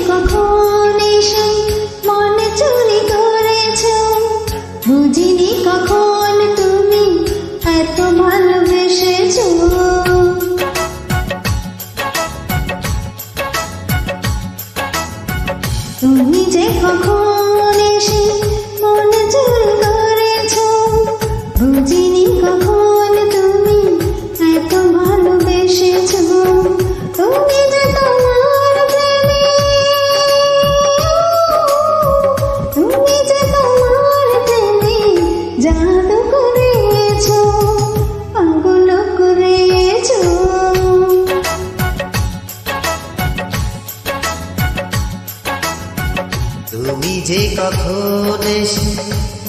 কখন এসে মন চুরি করেছো, বুঝিনি কখন তুমি এত ভালোবেসেছো। তুমি যে কখন এসে মন চুরি করেছো, বুঝিনি কখন তুমি এত ভালোবেসেছো। তুমি যে তোমার প্রেমে, তুমি যে তোমার প্রেমে জাদু করেছো, পাগল করেছো। তুমি যে কখন এসে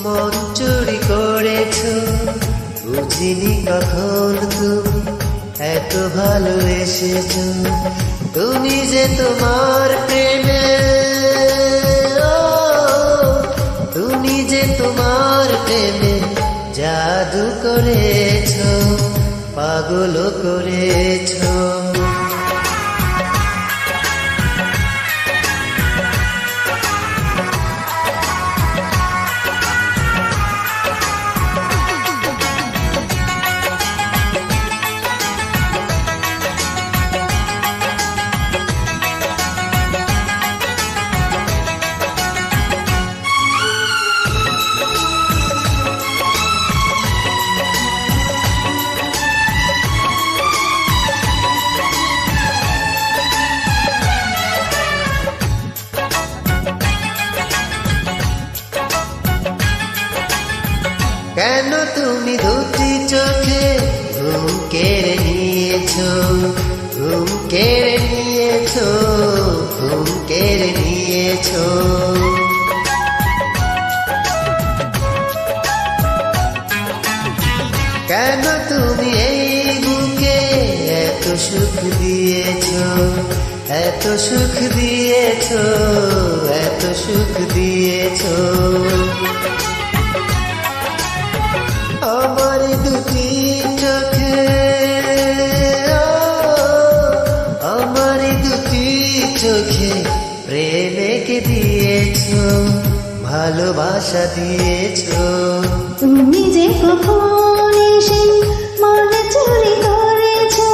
মন চুরি করেছো, বুঝিনি কখন তুমি এত ভালোবেসেছো। তুমি যে তোমার প্রেমে, তুমি যে তোমার প্রেমে জাদু করেছো, পাগল করেছো। কেন তুমি দুটি চোখে ঘুম কেড়ে নিয়েছো, ঘুম কেড়ে নিয়েছো, ঘুম কেড়ে নিয়েছো। কেন তুমি এই বুকে এত সুখ দিয়েছো, এত সুখ দিয়েছো, এত সুখ দিয়েছো। আমার দুটি চোখে, আমার দুটি চোখে প্রেমকে দিয়েছো, ভালোবাসা দিয়েছো। তুমি যে কখন এসে মন চুরি করেছো,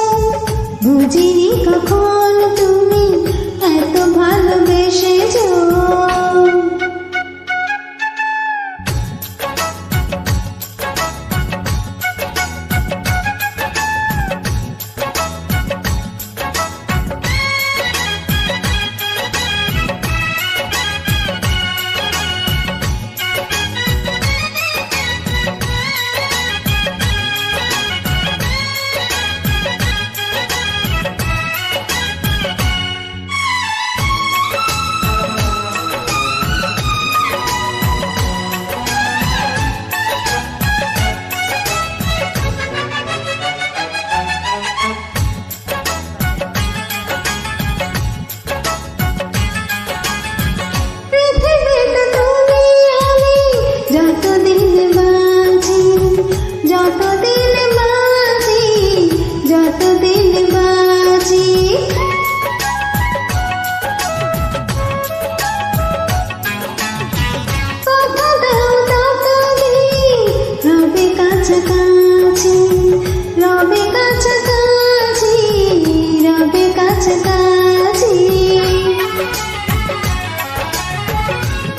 বুঝিনি কখন তুমি এত ভালোবেসেছো। রবে কাছাকাছি, রবে কাছাকাছি।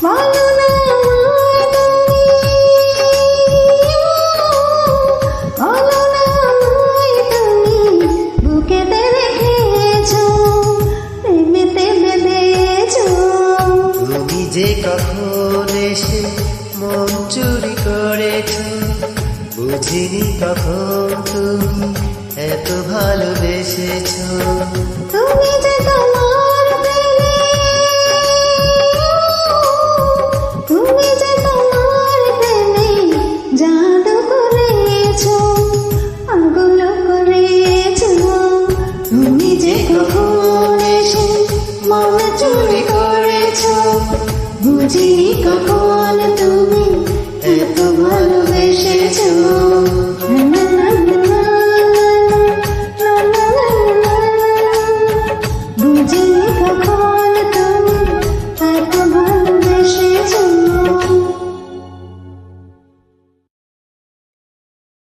বলো না আমায় তুমি, বলো না আমায় তুমি বুকেতে রেখেছো, প্রেমেতে বেঁধেছো। তুমি যে কখন এসে মন চুরি করেছো, বুঝিনি কখন তুমি এত ভালোবেসেছো। তুমি যে তোমার প্রেমে, তুমি যে তোমার প্রেমে জাদু করেছো, পাগল করেছো। তুমি যে কখন এসে মন চুরি করেছো, বুঝিনি কখন তুমি এত ভালোবেসেছো।